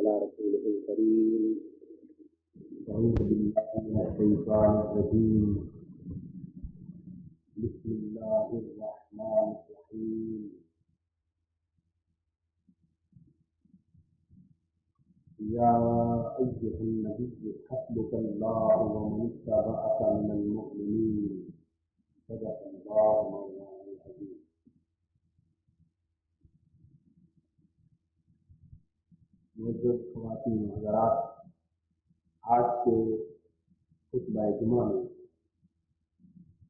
على رسوله الكريم. أعوذ بالله من الشيطان الرجيم. بسم الله الرحمن الرحيم. يا أيها النبي حسبك الله ومن اتبعك من المؤمنين. صدق الله مولانا العظيم. معزز خواتین و حضرات، آج کے خطبہ جمعہ میں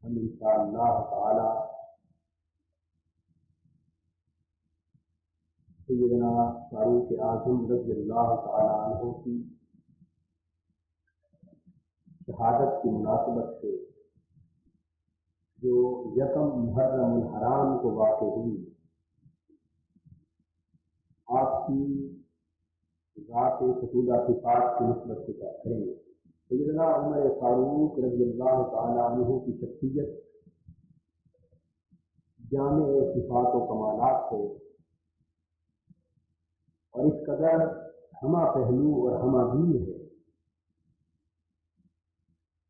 ہم انشاءاللہ تعالی سیدنا فاروق اعظم رضی اللہ تعالی عنہ کی شہادت کی مناسبت سے جو یکم محرم الحرام کو واقع ہوئی، آپ کی ذات فضولہ صفات کی نسبت سے بات کریں گے۔ سیدنا عمر فاروق رضی اللہ تعالی عنہ کی شخصیت جامع صفات و کمالات ہے، اور اس قدر ہمہ پہلو اور ہمہ گیر ہے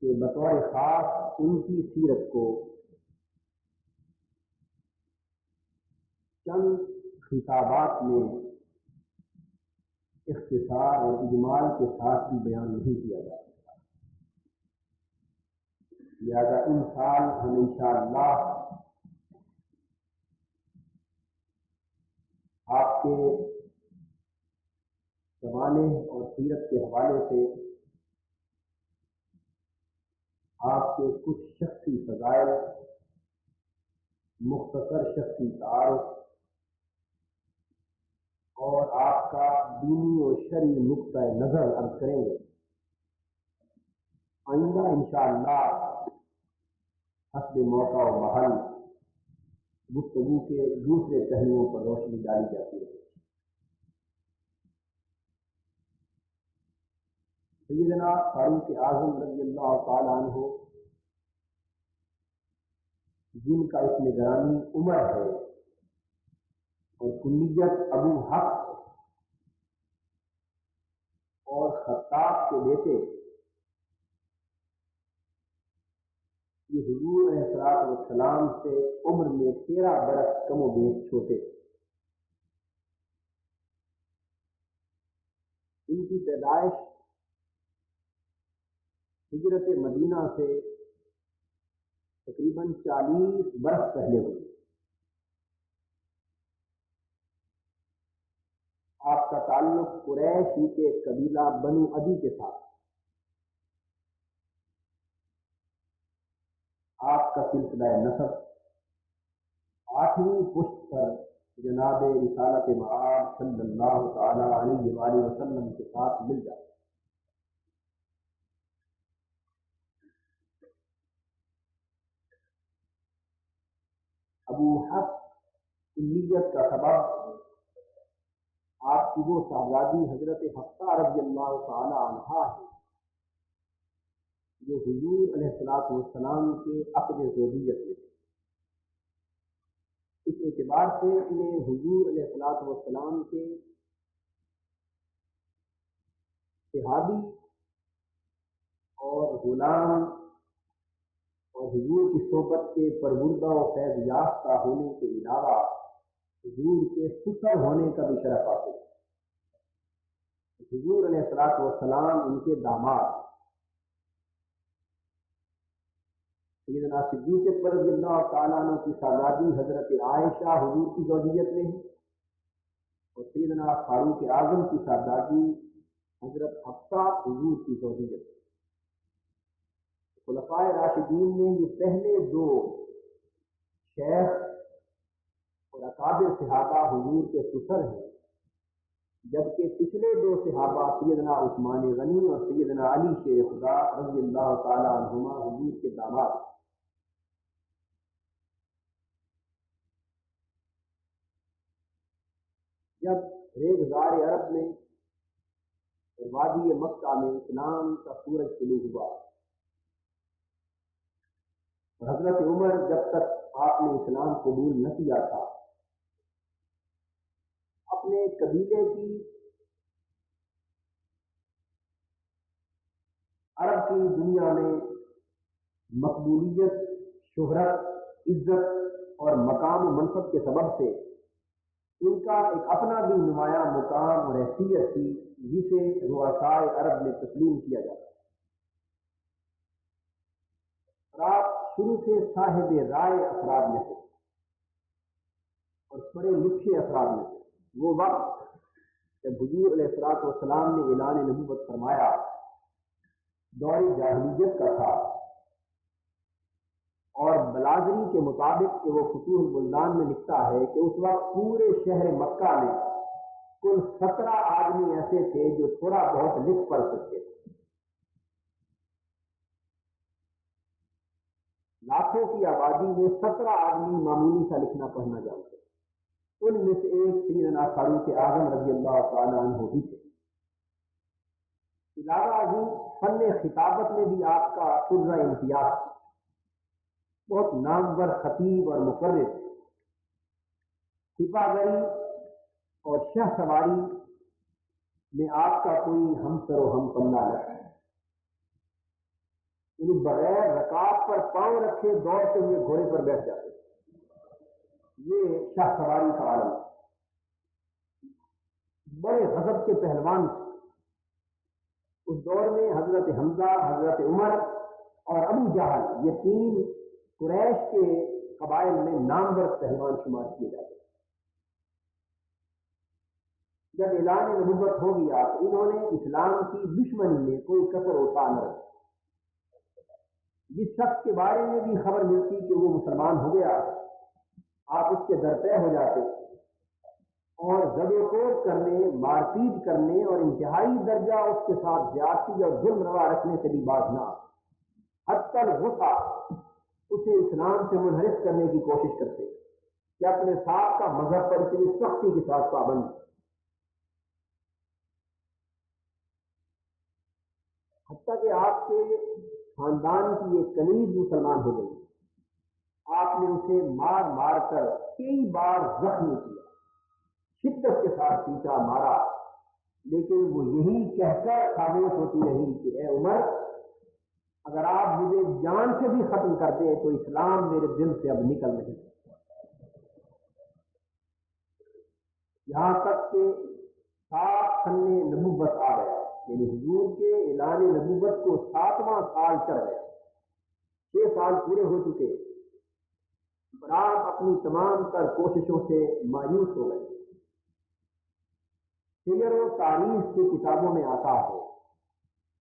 کہ بطور خاص ان کی سیرت کو چند خطابات میں اختصار اور اجمال کے ساتھ بھی بیان نہیں کیا جا سکتا، لہذا ان سال ہم انشاءاللہ آپ کے زمانے اور سیرت کے حوالے سے آپ کے کچھ شخصی فضائل، مختصر شخصی تعارف اور آپ کا دینی و شرعی نقطہ نظر عرض کریں گے۔ آئندہ انشاءاللہ حسب موقع و محل گفتگو کے دوسرے پہلوؤں پر روشنی ڈالی جاتی ہے۔ سیدنا فاروق اعظم رضی اللہ تعالی عنہ، جن کا اسم گرامی عمر ہے اور کنیت ابو حفص اور خطاب کے بیٹے، یہ حضور علیہ الصلوۃ والسلام سے عمر میں 13 برس کم و بیش چھوٹے۔ ان کی پیدائش ہجرت مدینہ سے تقریباً 40 برس پہلے ہوئی۔ آپ کا تعلق قریش ہی کے قبیلہ بنو عدی کے ساتھ، آپ کا سلسلہ نسب 8ویں پشت پر جناب رسالت مآب صلی اللہ تعالی علیہ وآلہ وسلم کے ساتھ مل جاتا۔ ابو حفص کنیت کا سبب آپ کی وہ صاحبزادی حضرت حفصہ رضی اللہ تعالی عنہا ہے جو حضور علیہ الصلوۃ والسلام کے عقد زوجیت میں تھے۔ اس اعتبار سے انہیں حضور علیہ الصلوۃ والسلام کے صحابی اور غلام اور حضور کی صحبت کے پروردہ و فیض یافتہ ہونے کے علاوہ حضور کے سسر ہونے کا بھی شرف حاصل ہے۔ حضور علیہ الصلوۃ والسلام ان کے داماد سیدنا صدیق اکبر رضی اللہ تعالیٰ عنہ کی صاحبزادی حضرت عائشہ حضور کی زوجیت میں ہے، اور سیدنا فاروق اعظم کی صاحبزادی حضرت حفصہ حضور کی زوجیت میں۔ خلفائے راشدین میں یہ پہلے دو شیخ اور اکابر صحابہ حضور کے سسر ہیں، جبکہ پچھلے دو صحابہ سیدنا عثمان غنی اور سیدنا علی شیر خدا رضی اللہ تعالی عنہما حضور کے داماد۔ جب ریگزار عرب میں اور وادی مکہ میں اسلام کا سورج طلوع ہوا، اور حضرت عمر جب تک آپ نے اسلام قبول نہ کیا تھا، اپنے قبیلے کی عرب کی دنیا میں مقبولیت، شہرت، عزت اور مقام و منصب کے سبب سے ان کا ایک اپنا بھی نمایاں مقام اور حیثیت تھی جسے رؤسائے عرب میں تسلیم کیا جاتا ہے۔ اور آپ شروع سے صاحب رائے افراد میں تھے اور پڑھے لکھے افراد میں تھے۔ وہ وقت جب حضور علیہ الصلوۃ والسلام نے اعلان نبوت فرمایا دور جاہلیت کا تھا، اور بلازری کے مطابق کہ وہ فتوح البلدان میں لکھتا ہے کہ اس وقت پورے شہر مکہ میں کل 17 آدمی ایسے تھے جو تھوڑا بہت لکھ پڑھ سکتے تھے۔ لاکھوں کی آبادی میں 17 آدمی معمولی سا لکھنا پڑھنا جانتے تھے۔ ان میں سے ایک سیدنا فاروق اعظم رضی اللہ تعالیٰ عنہ بھی تھے۔ علاوہ ازیں فن خطابت میں بھی آپ کا سرہ امتیاز تھا، بہت نامور خطیب اور مقرر، سپہ گری اور شہ سواری میں آپ کا کوئی ہمسر و ہم پلہ نہ ہے، یعنی بغیر رکاب پر پاؤں رکھے دوڑتے ہوئے گھوڑے پر بیٹھ جاتے، یہ شہ سواری کا عالم۔ بڑے غضب کے پہلوان تھے۔ اس دور میں حضرت حمزہ، حضرت عمر اور ابو جہل یہ 3 قریش کے قبائل میں نامور پہلوان شمار کیے جاتے ہیں۔ جب اعلان نبوت ہو گیا تو انہوں نے اسلام کی دشمنی میں کوئی کسر اٹھا نہ رکھی۔ جس شخص کے بارے میں بھی خبر ملتی کہ وہ مسلمان ہو گیا، آپ اس کے درپے ہو جاتے اور زد و کوب کرنے، مار پیٹ کرنے اور انتہائی درجہ اس کے ساتھ زیادتی اور ظلم روا رکھنے سے بھی باز نہ آتے۔ حتی الغصہ اسے اسلام سے منحرف کرنے کی کوشش کرتے کہ اپنے ساتھ کا مذہب پر اتنی سختی کے ساتھ پابند۔ حتیٰ کہ آپ کے خاندان کی ایک کنیز مسلمان ہو گئی، آپ نے اسے مار مار کر کئی بار زخمی کیا، شدت کے ساتھ پیٹا مارا، لیکن وہ یہی کہہ کر خاموش ہوتی رہی کہ اے عمر، اگر آپ مجھے جان سے بھی ختم کر دیں تو اسلام میرے دل سے اب نکل نہیں سکتا۔ یہاں تک کہ 7 سن نبوت آ گیا، یعنی حضور کے اعلان نبوت کو 7واں سال چڑھ گیا، 6 سال پورے ہو چکے، پر آپ اپنی تمام تر کوششوں سے مایوس ہو گئے۔ سیر و تاریخ کی کتابوں میں آتا ہے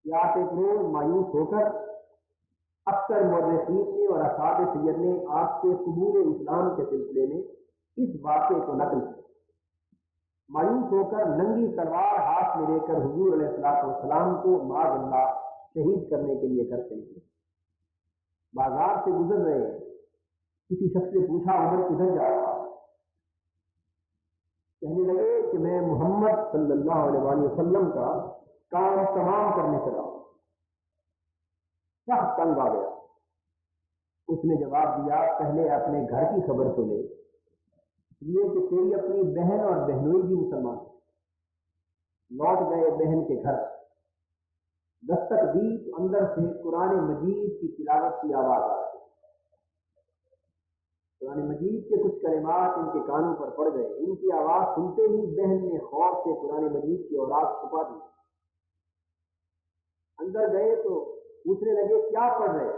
کہ آپ ایک روز مایوس ہو کر اکثر مورخین نے اور اصحاب سیر نے آپ کے قبول اسلام کے سلسلے میں اس واقعے کو نقل کیا۔ مایوس ہو کر ننگی تلوار ہاتھ میں لے کر حضور علیہ الصلوۃ والسلام کو معاذ اللہ شہید کرنے کے لیے کرتے ہیں۔ بازار سے گزر رہے ہیں، کسی شخص نے پوچھا عمر کدھر جا رہا؟ کہنے لگے کہ میں محمد صلی اللہ علیہ وسلم کا کام تمام کرنے چلا ہوں۔ سخت تنگ آ گیا۔ اس نے جواب دیا پہلے اپنے گھر کی خبر تو لے، یہ کہ تیری اپنی بہن اور بہنوئی بھی مسلمان ہیں۔ لوٹ گئے بہن کے گھر، دستک دی تو اندر سے قرآن مجید کی تلاوت کی آواز آ رہی۔ قرآن مجید کے کچھ کلمات ان کے کانوں پر پڑ گئے۔ ان کی آواز سنتے ہی بہن نے خوف سے قرآن مجید کی اوراق چھپا دی۔ اندر گئے تو پوچھنے لگے کیا پڑھ رہے؟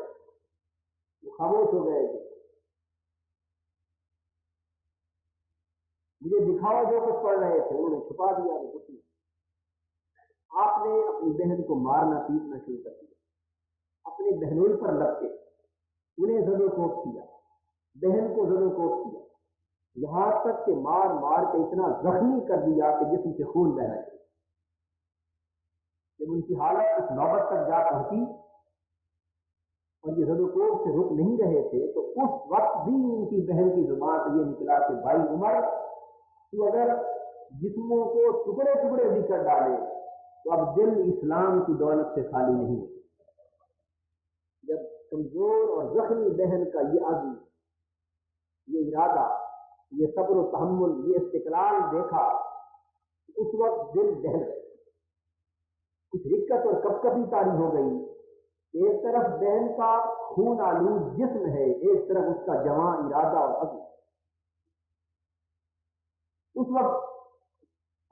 وہ خاموش ہو گئے کہ مجھے دکھاؤ جو کچھ پڑھ رہے تھے۔ انہوں نے چھپا دیا وہ کچھ نہیں۔ آپ نے اپنی بہن کو مارنا پیٹنا شروع کر دیا، اپنے بہنوئی پر لگ کے انہیں زد و کوب کیا، بہن کو زد و کوب کیا، یہاں تک کہ مار مار کے اتنا زخمی کر دیا کہ جسم سے خون بہنا شروع۔ جب ان کی حالت اس نوبت تک جا پہنچی اور یہ زد و کوب سے رک نہیں رہے تھے تو اس وقت بھی ان کی بہن کی زبان سے یہ نکلا کہ بھائی عمر، تو اگر جسموں کو ٹکڑے ٹکڑے بھی کر ڈالے تو اب دل اسلام کی دولت سے خالی نہیں ہے۔ جب کمزور اور زخمی بہن کا یہ عزم، یہ ارادہ، یہ صبر و تحمل، یہ استقلال دیکھا، اس وقت دل دہل گئے، کچھ رکت اور کپکپی طاری ہو گئی ایک طرف بہن کا خون آلود جسم ہے، ایک طرف اس کا جواں ارادہ اور عزم۔ اس وقت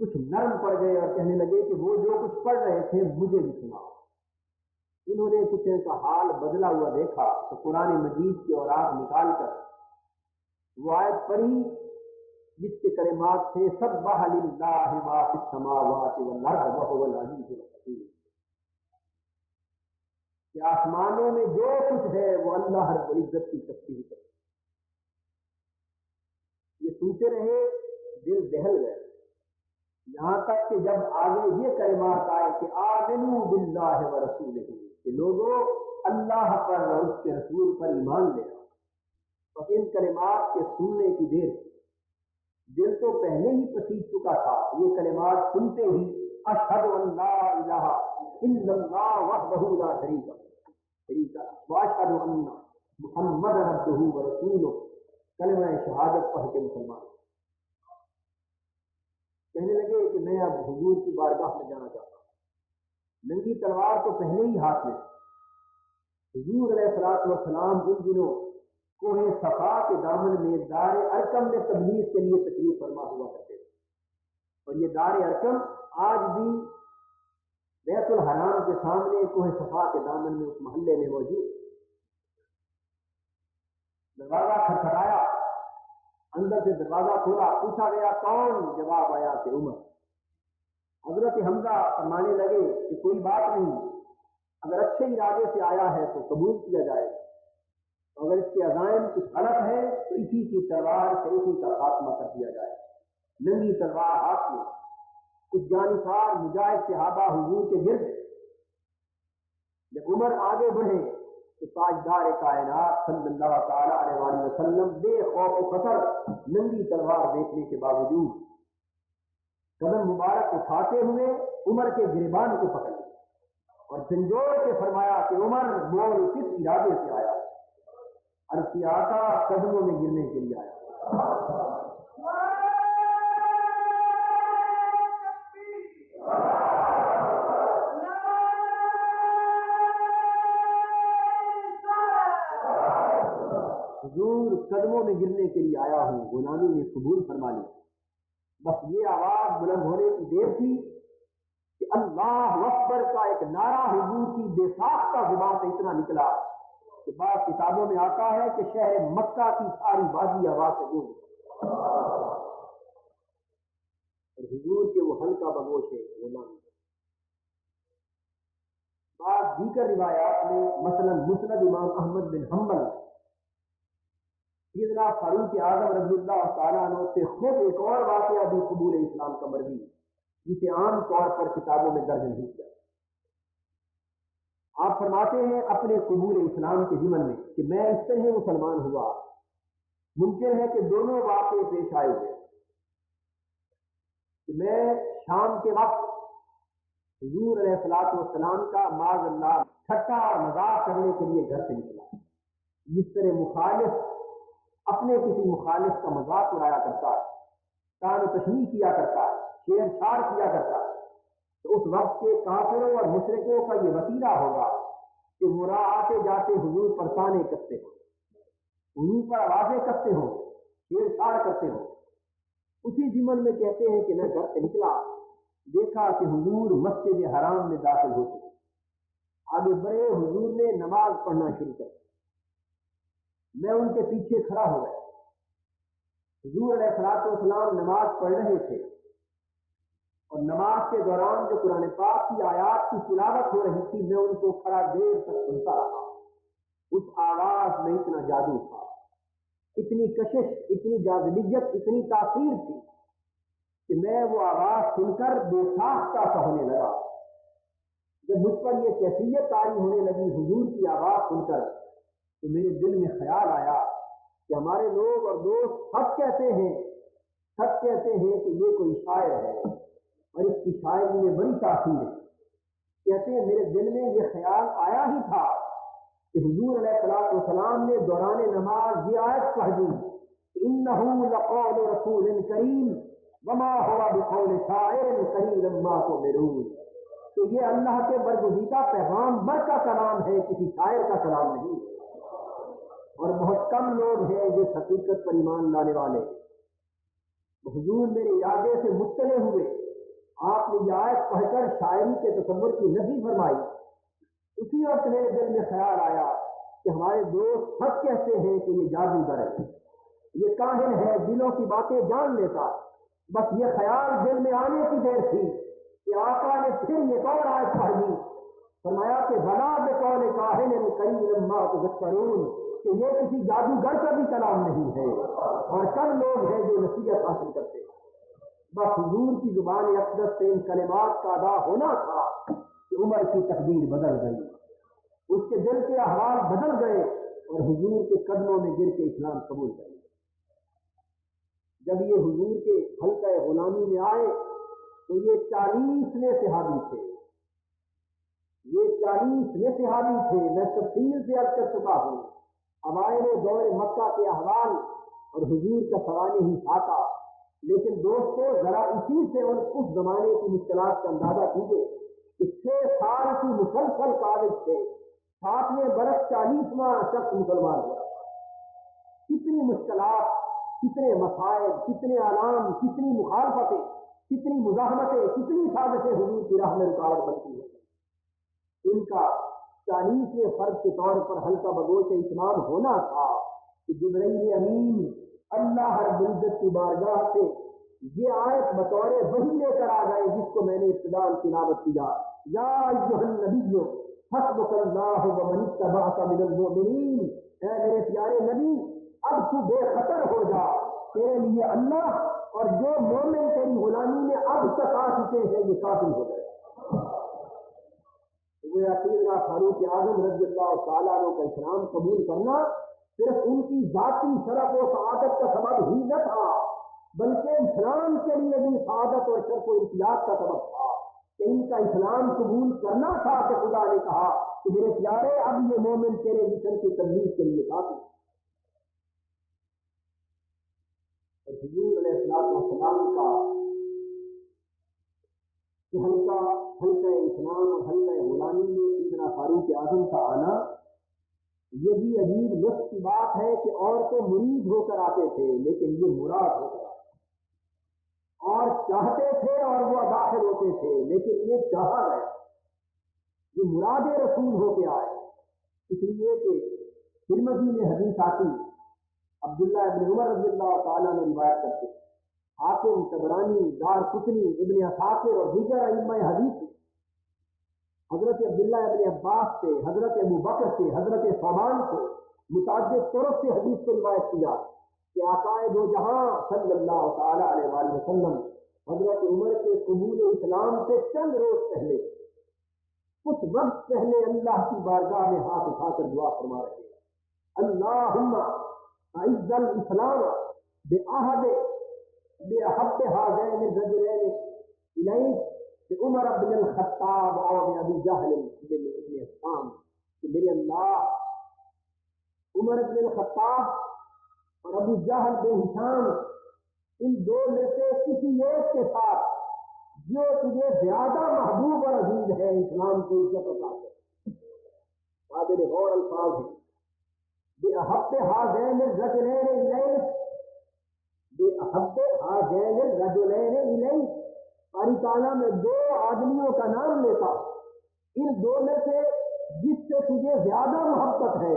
کچھ نرم پڑ گئے اور کہنے لگے کہ وہ جو کچھ پڑھ رہے تھے مجھے بھی سنا۔ انہوں نے کچھ ان کا حال بدلا ہوا دیکھا تو قرآن مجید کی اوراق نکال کر وہ آیت پڑھی جس کے کلمات تھے سبح للہ ما فی السماوات والارض وهو العزیز الحکیم، کہ آسمانوں میں جو کچھ ہے وہ اللہ رب العزت کی تسبیح کرے۔ یہ سنتے رہے، دل دہل گئے، یہاں تک کہ جب آگے یہ کلمات آئے کہ آمنوا باللہ ورسولہ، کہ لوگوں اللہ پر اور اس کے رسول پر ایمان لے آؤ۔ اور ان کلمات کے سننے کی دیر دل تو پہلے ہی پسیج چکا تھا، یہ کلمات سنتے ہی اشہد ان لا الہ الا اللہ وحدہ لا شریک لہ واشہد ان محمد عبدہ ورسولہ، کلمہ شہادت پڑھ کے مسلمان کہنے لگے کہ میں اب حضور کی بارگاہ میں جانا چاہتا ہوں۔ ننگی تلوار تو پہلے ہی ہاتھ میں، حضور علیہ الصلوۃ والسلام ان دنوں کوہ صفا کے دامن میں دار ارقم میں تبلیغ کے لیے تشریف فرما ہوا کرتے تھے، اور یہ دار ارقم آج بھی بیت الحرام کے سامنے کوہ صفا کے دامن میں اس محلے میں موجود۔ دروازہ کھٹکھٹایا، اندر سے دروازہ کھولا، پوچھا گیا کون؟ جواب آیا کہ عمر۔ حضرت حمزہ فرمانے لگے کہ کوئی بات نہیں، اگر اچھے ارادے سے آیا ہے تو قبول کیا جائے، اگر اس کے عزائم کچھ غلط ہے تو اسی کی تلوار سے اسی کا خاتمہ کر دیا جائے۔ ننگی تلوار ہاتھ میں، کچھ جانثار مجاہد صحابہ حضور کے گرد۔ جب عمر آگے بڑھے کہ تاجدار کائنات صلی اللہ تعالی علیہ وآلہ وسلم بے خوف و خطر ننگی تلوار دیکھنے کے باوجود قدم مبارک اٹھاتے ہوئے عمر کے گریبان کو پکڑ لیا اور جھنجھوڑ کے فرمایا کہ عمر بول کس ارادے سے آیا؟ عرض کیا آقا قدموں میں گرنے کے لیے آیا۔ حضور قدموں میں گرنے کے لیے آیا ہوں، غلامی نے قبول فرما لی۔ بس یہ آواز بلند ہونے کی دیر تھی کہ اللہ اکبر کا ایک نعرہ حضور کی بے ساختہ زبان سے اتنا نکلا کہ بعض کتابوں میں آتا ہے کہ شہر مکہ کی ساری وادی آواز سے گونج، اور حضور کے وہ ہلکا بگوش ہے غلامی۔ بعض دیگر روایات میں مثلا مسند امام احمد بن حنبل سیدنا فاروق اعظم رضی اللہ تعالیٰ عنہ سے خود ایک اور واقعہ بھی قبول اسلام کا مروی، جسے عام طور پر کتابوں میں درج نہیں کیا۔ آپ فرماتے ہیں اپنے قبول اسلام کے ضمن میں کہ میں اس طرح مسلمان ہوا، ممکن ہے کہ دونوں واقعے پیش آئے ہوئے کہ میں شام کے وقت حضور علیہ الصلوۃ والسلام کا معاذ اللہ ٹھٹا اور مذاق کرنے کے لیے گھر سے نکلا، جس طرح مخالف اپنے کسی مخالف کا مذاق اڑایا کرتا ہے، تان و تشنیع کیا کرتا ہے، چھیڑ چھاڑ کیا کرتا ہے، تو اس وقت کے کافروں اور مشرکوں کا یہ وسیلہ ہوگا کہ وہ راہ آتے جاتے حضور پر تانے کستے ہوں، حضور پر آوازیں کستے ہوں، چھیڑ چھاڑ کرتے ہوں۔ اسی ضمن میں کہتے ہیں کہ میں گھر سے نکلا، دیکھا کہ حضور مسجد حرام میں داخل ہو چکے، آگے بڑے، حضور نے نماز پڑھنا شروع کر دی، میں ان کے پیچھے کھڑا ہو گیا۔ حضور علیہ الصلوۃ والسلام نماز پڑھ رہے تھے، اور نماز کے دوران جو قرآن پاک کی آیات کی تلاوت ہو رہی تھی میں ان کو کھڑا دیر تک سنتا رہا۔ اس آواز میں اتنا جادو تھا، اتنی کشش، اتنی جاذبیت، اتنی تاثیر تھی کہ میں وہ آواز سن کر بے ساختہ سا ہونے لگا۔ جب مجھ پر یہ کیفیت طاری ہونے لگی حضور کی آواز سن کر، تو میرے دل میں خیال آیا کہ ہمارے لوگ اور دوست سب کہتے ہیں کہ یہ کوئی شاعر ہے اور اس کی شاعری میں بڑی تاثیر ہے۔ کہتے ہیں میرے دل میں یہ خیال آیا ہی تھا کہ حضور علیہ الصلوۃ والسلام نے دوران نماز یہ آیت پڑھ دی، انہ لقول رسول کریم وما هو بقول شاعر قلیلا ما تؤمنون، کہ یہ اللہ کے برگزیدہ پیغامبر کا کلام ہے، کسی شاعر کا کلام نہیں ہے۔ اور بہت کم لوگ ہیں جو حقیقت پر ایمان لانے والے۔ حضور میرے ارادے سے مطلع ہوئے، آپ نے یہ آیت پڑھ کر شاعری کے تصور کی نفی فرمائی۔ اسی وقت میرے دل میں خیال آیا کہ ہمارے دوست سب کہتے ہیں کہ یہ جادوگر ہے، یہ کاہن ہے، دلوں کی باتیں جان لیتا۔ بس یہ خیال دل میں آنے کی دیر تھی کہ آقا نے پھر یہ اور آیت پڑھ دی، فرمایا کہ بلا بقول کاہن قلیلا ما تذکرون، کہ یہ کسی جادوگر کا بھی کلام نہیں ہے، اور کم لوگ ہیں جو نصیحت حاصل کرتے ہیں۔ بس حضور کی زبان اقدس سے ان کلمات کا ادا ہونا تھا کہ عمر کی تقدیر بدل گئی، اس کے دل کے احوال بدل گئے اور حضور کے قدموں میں گر کے اسلام قبول کر لیا۔ جب یہ حضور کے حلقہ غلامی میں آئے تو یہ 40ویں صحابی تھے، یہ 40ویں صحابی تھے۔ میں تفصیل سے عرض کر چکا ہوں اوائل دور مکہ کے احوال اور حضور کا سوانح ہی خاکہ، لیکن دوستو ذرا اسی سے اس زمانے کی مشکلات کا اندازہ کیجیے کہ 6 سال کی مسلسل کاوش سے 7ویں برس 40واں شخص مسلمان ہوا۔ کتنی مشکلات، کتنے مسائل، کتنے اعلام، کتنی مخالفتیں، کتنی مزاحمتیں، کتنی سازشیں حضور کی راہ میں رکاوٹ بنتی ہیں۔ ان کا 40ویں فرد کے طور پر حلقہ بگوش اسلام ہونا تھا کہ جبرائیل امین اللہ رب العزت کی بارگاہ سے یہ آیت بطور وحی لے کر آ گئے، جس کو میں نے ابتداء تلاوت کیا، یا ایھا النبی حسبک اللہ ومن اتبعک من المؤمنین، اے میرے پیارے نبی اب تو بے خطر ہو جا، تیرے لیے اللہ اور جو مومن تیری غلامی میں اب تک آ چکے ہیں یہ کافی ہو گئے۔ سیدنا فاروق اعظم رضی اللہ تعالیٰ عنہ کا اسلام قبول کرنا صرف ان کی ذاتی شرف و سعادت کا سبب ہی نہ تھا، بلکہ اسلام کے لیے بھی سعادت اور شرف و امتیاز کا سبب تھا کہ ان کا اسلام قبول کرنا تھا کہ خدا نے کہا کہ میرے پیارے اب یہ مومن تیرے مشن کی تبلیغ کے لیے کافی۔ اور حضور علیہ السلام کا کہ حلقہ اسلام اور حلقہ غلامی میں سیدنا فاروق اعظم کا آنا، یہ بھی عجیب لطف کی بات ہے کہ اور تو مرید ہو کر آتے تھے لیکن یہ مراد ہو کر آتے، اور چاہتے تھے اور وہ داخل ہوتے تھے لیکن یہ چاہا گیا، یہ مراد رسول ہو کے آئے۔ اس لیے کہ ترمذی میں حدیث آتی، عبداللہ ابن عمر رضی اللہ تعالیٰ نے روایت کرتے، حاکم، طبرانی، دارقطنی، ابن عساکر اور دیگر ائمہ حدیث حضرت عبداللہ ابن عباس سے، حضرت ابو بکر سے، حضرت ثوبان سے متعدد طرق سے حدیث کو روایت کیا کہ آقا دو جہاں صلی اللہ تعالیٰ علیہ وآلہ وسلم حضرت عمر کے قبول اسلام سے چند روز پہلے، کچھ وقت پہلے اللہ کی بارگاہ میں ہاتھ اٹھا کر دعا فرما رہے ہیں، اللہم اعز الاسلام بأحب هذين الرجلين إليك عمر بن الخطاب اور ابی جہل بن ہشام، کہ میرے اللہ عمر بن الخطاب اور ابو جہل بن ہشام ان دو میں سے کسی ایک کے ساتھ جو تجھے زیادہ محبوب اور عزیز ہے اسلام کو عزت عطا کر۔ قابل غور الفاظ ہیں، بأحب هذين الرجلين إليك، بأحب هذين الرجلين إليك، قاری تعالیٰ میں دو آدمیوں کا نام لیتا، ان دو میں سے جس سے تجھے زیادہ محبت ہے،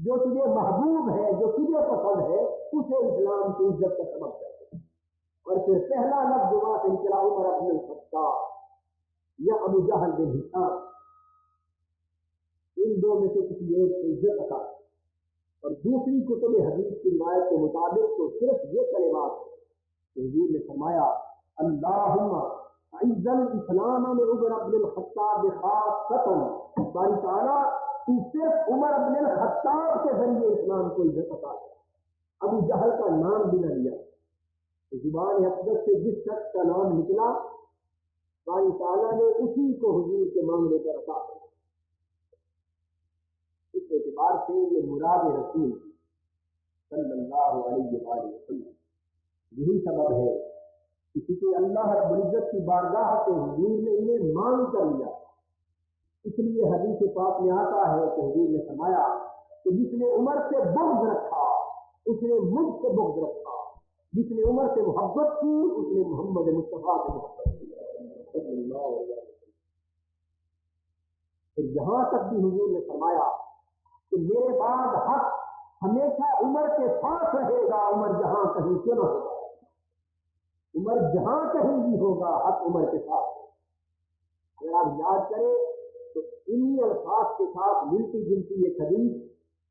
جو تجھے محبوب ہے، جو تجھے پسند ہے، اسے اسلام کی عزت کا سبب کرتے۔ اور پھر پہلا لفظ وہاں سے نکلا عمر بن الخطاب یا ابو جہل بن ہشام، ان دو میں سے کسی ایک کی عزت عطا۔ اور دوسری کتب حدیث کی روایت کے مطابق تو صرف یہ کلمات ہیں، حضور نے فرمایا اللہم اعز الاسلام میں عمر بن الخطاب خاصۃ، باری تعالیٰ تو صرف عمر بن الخطاب کے ذریعے اسلام کو عزت عطا کر، ابو جہل کا نام بھی نہ لیا۔ زبان اقدس سے جس شخص کا نام نکلا باری تعالیٰ نے اسی کو حضور کے معاملے پر عطا کیا۔ اس اعتبار سے یہ مراد رسول صلی اللہ علیہ وآلہ وسلم، یہی سبب ہے کسی کے اللہ رب العزت کی بارگاہ سے حضور نے انہیں مانگ کر لیا. اس لیے حدیث پاک میں آتا ہے کہ حضور نے فرمایا کہ جس نے عمر سے بغض رکھا اس نے مجھ سے بغض رکھا، جس نے عمر سے محبت کی اس نے محمد مصطفیٰ سے محبت کی صلی اللہ علیہ وسلم. پھر یہاں تک بھی حضور نے فرمایا کہ میرے بعد حق ہمیشہ عمر کے ساتھ رہے گا، عمر جہاں کہیں کیوں نہ ہوگا، عمر جہاں کہیں بھی ہوگا حق عمر کے ساتھ. اگر آپ یاد کریں تو انہی الفاظ کے ساتھ ملتی جلتی ایک حدیث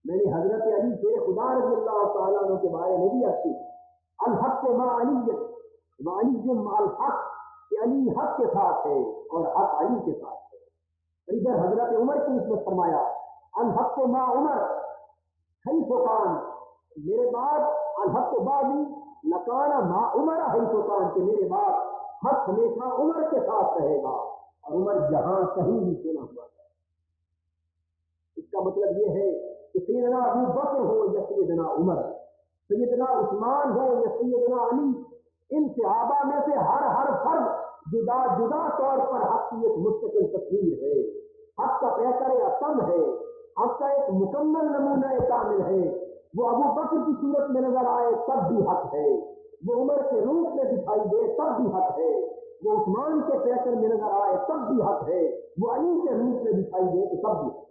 میں نے حضرت علی شیر خدا رضی اللہ تعالیٰ عنہ کے بارے میں بھی رکھی، الحق مع علی وعلی مع الحق، کہ علی حق کے ساتھ ہے اور حق علی کے ساتھ ہے. اور ادھر حضرت عمر کی نسبت فرمایا الحق مع عمر حیث کان، میرے بعد الحق بعدی لکان مع عمر حیث کان، کہ میرے بعد حق ہمیشہ عمر کے ساتھ رہے گا اور عمر جہاں کہیں بھی کیوں نہ ہوا. اس کا مطلب یہ ہے کہ سیدنا ابو بکر ہو یا سیدنا عمر، سیدنا عثمان ہو یا سیدنا علی، ان صحابہ میں سے ہر فرد جدا جدا طور پر حق کی ایک مستقل تصویر ہے، حق کا پیکر اتم ہے، حق کا ایک مکمل نمونہ کامل ہے. وہ ابو بکر کی صورت میں نظر آئے تب بھی حق ہے، وہ عمر کے روپ میں دکھائی دے تب بھی حق ہے، وہ عثمان کے پیکر میں نظر آئے تب بھی حق ہے، وہ علی کے روپ میں دکھائی دے تو تب بھی حق.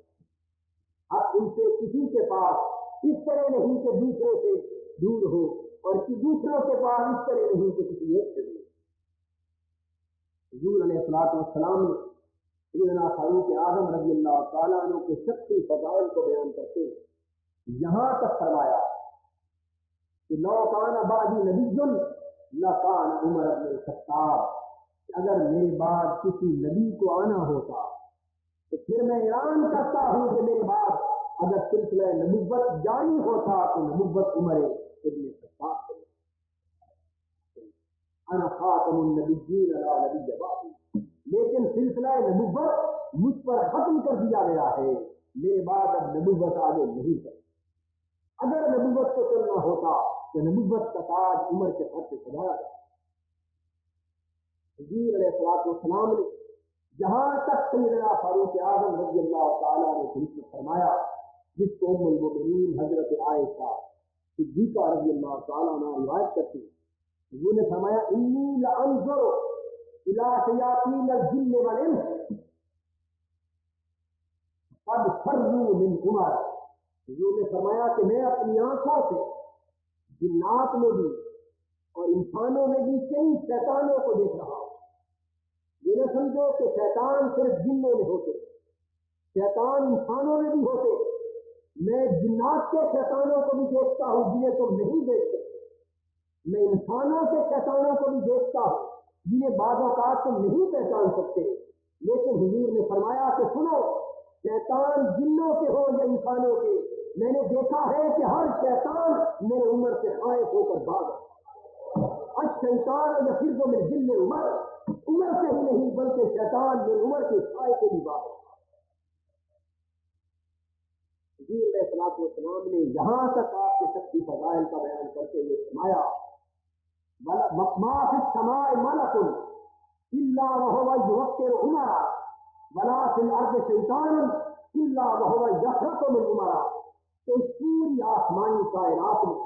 اب ان سے کسی کے پاس اس طرح نہیں کہ دوسرے سے دور ہو اور دوسروں کے پاس اس طرح نہیں کہ کسی ایک سے دور. حضور علیہ السلام نے سیدنا فاروق اعظم رضی اللہ تعالیٰ عنہ کے شخصی فضائل کو بیان کرتے یہاں تک فرمایا کہ لو کان بعدی نبی لکان عمر بن الخطاب، اگر میرے بعد کسی نبی کو آنا ہوتا تو پھر میں اعلان کرتا ہوں کہ میرے بعد اگر سلسلہ نبوت جاری ہوتا تو نبوت عمر ابن خطاب سے، انا خاتم النبیین لا نبی بعدی، لیکن سلسلہ نبوت مجھ پر ختم کر دیا گیا ہے، میرے بعد اب نبوت آگے نہیں کرتی. اگر نبوت کو چلنا ہوتا تو نبوت کا تاج عمر کے سر سے سجایا گیا. حضور علیہ السلام نے جہاں تک سیدنا فاروق اعظم رضی اللہ تعالیٰ نے خلیفہ فرمایا، جس کو ام المؤمنین حضرت عائشہ صدیقہ رضی اللہ تعالیٰ عنہ روایت کرتی، حضور نے فرمایا انی لانظر الی شیاطین الجن والانس قد فروا من عمر. حضور نے فرمایا کہ میں اپنی آنکھوں سے جنات میں بھی اور انسانوں میں بھی کئی شیطانوں کو دیکھ رہا ہوں. یہ نہ سمجھو کہ شیطان صرف جنوں میں ہوتے، شیطان انسانوں میں بھی ہوتے. میں جنات کے شیطانوں کو بھی دیکھتا ہوں جنہیں تم نہیں دیکھ سکتے، میں انسانوں کے شیطانوں کو بھی دیکھتا ہوں جنہیں بعض اوقات تم نہیں پہچان سکتے. لیکن حضور نے فرمایا کہ سنو، شیطان جنوں کے ہو یا انسانوں کے، میں نے دیکھا ہے کہ ہر شیطان میرے عمر سے خائف ہو کر بھاگا. الشیطان یفر من ظل عمر، عمر سے ہی نہیں بلکہ شیطان میرے عمر کے سائے سے بھی بھاگا. حضور علیہ السلام نے یہاں تک آپ کے شخصی فضائل کا بیان کرتے ہوئے فرمایا ما فی السماء ملک الا وهو یوقر عمر ولا فی الارض شیطان الا وهو یفرط من عمر. تو اس پوری آسمانی کائنات میں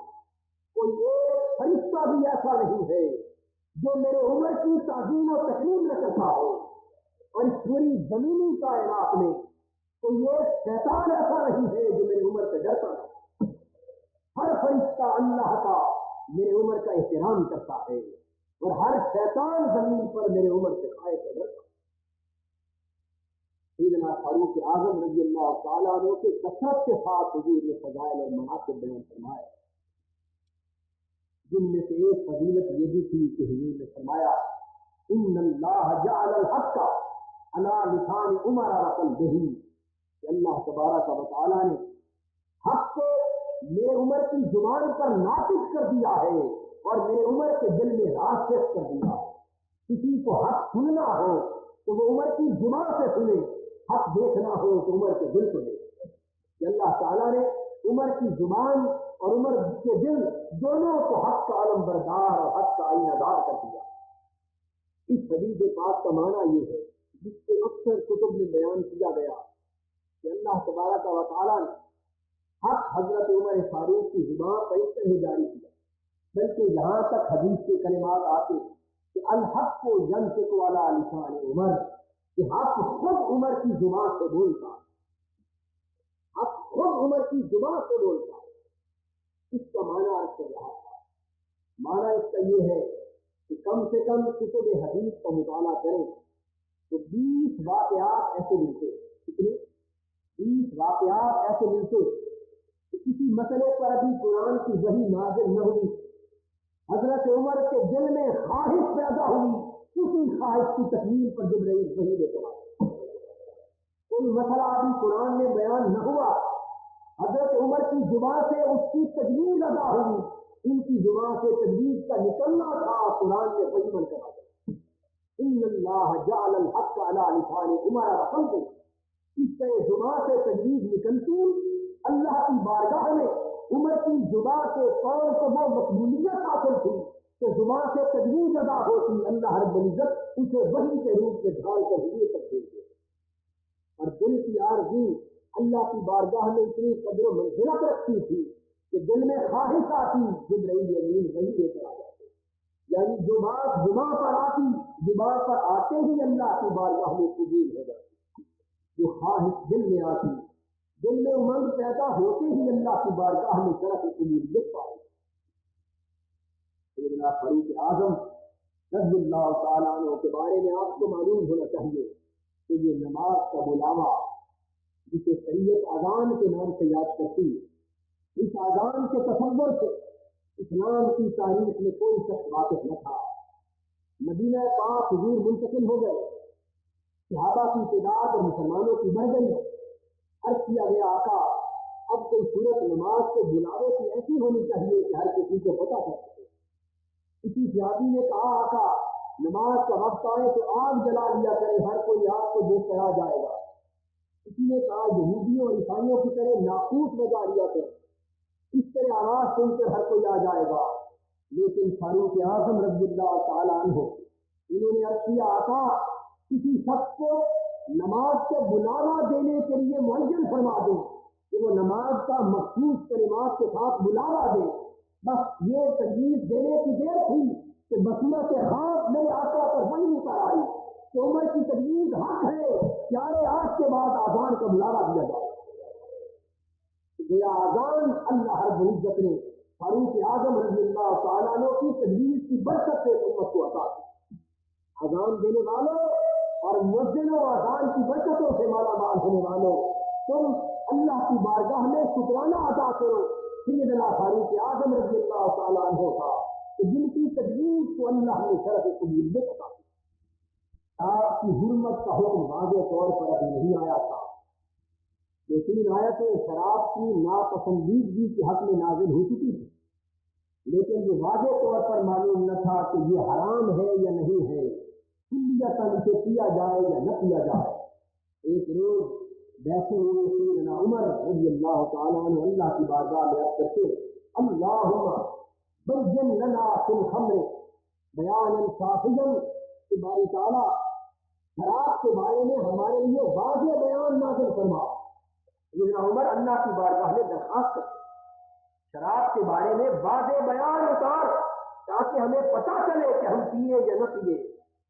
کوئی ایک فرشتہ بھی ایسا نہیں ہے جو میرے عمر کی تعظیم و تکریم نہ کرتا ہو، اور اس پوری زمینی کائنات میں کوئی ایک شیطان ایسا نہیں ہے جو میرے عمر سے ڈرتا ہے. ہر فرشتہ اللہ کا میرے عمر کا احترام کرتا ہے اور ہر شیطان زمین پر میرے عمر سے خائف ہے ڈرتا ہے. سیدنا فاروق اعظم رضی اللہ تعالیٰ عنہ کے کثرت کے ساتھ حضور نے فضائل اور مناقب بیان فرمائے، جن میں سے ایک فضیلت یہ بھی تھی کہ حضور نے فرمایا ان اللہ جعل الحق علی لسان عمر وقلبہ، کہ اللہ تبارک و تعالیٰ نے حق کو میرے عمر کی زبان پر ناطق کر دیا ہے اور میرے عمر کے دل میں راسخ کر دیا ہے. کسی کو حق سننا ہو تو وہ عمر کی زبان سے سنے، حق دیکھنا ہو تو عمر کے دل کو دیکھے. کہ اللہ تعالیٰ نے عمر کی زبان اور عمر کے دل دونوں کو حق کا علم بردار اور حق کا آئینہ دار کر دیا. اس حدیث پاک کا معنی یہ ہے جس کے اکثر کتب میں بیان کیا گیا کہ اللہ تبارک و تعالیٰ نے حق حضرت عمر فاروق کی زبان پر اس طرح جاری کیا، بلکہ یہاں تک حدیث کے کلمات آتے کہ الحق کو ینطق علی لسان عمر، کہ حق خود عمر کی زبان سے بولتا، حق خود عمر کی زبان سے بولتا۔ اس کا معنی عرض کر رہا تھا، معنی اس کا یہ ہے کہ کم سے کم کتب حدیث کا مطالعہ کریں تو 20 واقعات ایسے ملتے، کتنے 20 واقعات ایسے ملتے کہ کسی مسئلے پر ابھی قرآن کی وحی نازل نہ ہوئی، حضرت عمر کے دل میں خواہش پیدا ہوئی، اسی خواہش کی تکمیل پر جبرائیل وحی لے کر آیا۔ کوئی مسئلہ ابھی قرآن میں بیان نہ ہوا، حضرت عمر کی زبان سے اس کی تجویز ادا ہوئی، ان کی زبان سے تجویز کا نکلنا تھا، قرآن میں وحی بن کر آیا۔ ان اللہ جعل الحق علی لسان عمر وخلقہ، اس طرح زبان سے تجویز نکلتی اللہ کی بارگاہ میں عمر کی زبان کے طور پر وہ مقبولیت حاصل تھی کہ زبان سے تجویز ادا ہوتی، اللہ رب العزت اسے وحی کے روپ میں ڈھال کر ہوئے تک دے دے، اور دل کی آرزو اللہ کی بارگاہ میں اتنی قدر و منزلت رکھتی تھی کہ دل میں خواہش آتی جبرائیل امین وحی لے کر آ جاتے، یعنی جو بات زبان پر آتی، زبان پر آتے ہی اللہ کی بارگاہ میں قبول ہو جاتی، جو خواہش دل میں آتی، دل میں امنگ پیدا ہوتے ہی اللہ کی بارگاہ میں شرف قبولیت پائی۔ سیدنا فاروق اعظم رضی اللہ تعالیٰ عنہ کے بارے میں آپ کو معلوم ہونا چاہیے کہ یہ نماز کا بلاوا جسے شریعت اذان کے نام سے یاد کرتی ہے، اس اذان کے تصور سے اسلام کی تاریخ میں کوئی شخص واقف نہ تھا۔ مدینہ پاک حضور منتقل ہو گئے، صحابہ کی تعداد اور مسلمانوں کی بڑھ گئی، عرض کیا گیا آقا اب کوئی صورت نماز کے بلاوے کی ایسی ہونی چاہیے کہ ہر کسی کو پتہ چل سکے۔ کسی صحابی نے کہا آقا نماز کا وقت آئے تو آگ جلا لیا کرے، ہر کوئی آگ کو دیکھ کر آ جائے گا۔ کسی نے کہا یہودیوں اور عیسائیوں کی طرح ناقوس بجا لیا کرے، اس طرح آواز سن کر ہر کوئی آ جائے گا۔ لیکن فاروق اعظم رضی اللہ تعالیٰ عنہ انہوں نے عرض کیا آقا کسی شخص کو نماز کے بلاوا دینے کے لیے معین فرما دیں کہ وہ نماز کا مخصوص کلمات کے ساتھ بلاوا دے، بس یہ تجویز دینے کی دیر تھی کہ بصیرت خاص میرے آقا پر وہی اتر آئی کہ عمر کی تجویز حق ہے، پیارے آج کے بعد آزان کا بلاوا دیا جائے۔ یہ آزان اللہ رب العزت نے فاروق اعظم رضی اللہ تعالیٰ عنہ کی تجویز کی برکت سے امت کو عطا کی۔ اذان دینے والوں اور مؤذنوں اور اذان کی برکتوں سے مالا مال ہونے والوں، تم اللہ کی بارگاہ میں شکرانہ ادا کرو سیدنا فاروق اعظم رضی اللہ تعالیٰ عنہ کا کہ جن کی تجویز کو اللہ نے شرف قبولیت عطا کی۔ آپ کی حرمت کا حکم واضح طور پر ابھی نہیں آیا تھا، یہ 3 آیتیں شراب کی ناپسندیدگی کے حق میں نازل ہو چکی تھی، لیکن یہ واضح طور پر معلوم نہ تھا کہ یہ حرام ہے یا نہیں ہے، کلیتاً اسے پیا جائے یا نہ پیا جائے۔ ایک روز بیٹھے ہوئے سیدنا عمر رضی اللہ تعالیٰ عنہ اللہ کی بارگاہ میں عرض کرتے اللہم بین لنا فی الخمر بیانا صافیا، کہ باری تعالیٰ شراب کے بارے میں ہمارے لیے واضح بیان نازل فرما۔ سیدنا عمر اللہ کی بارگاہ میں درخواست کرتے شراب کے بارے میں واضح بیان اتار تاکہ ہمیں پتہ چلے کہ ہم پیے یا نہ پیے۔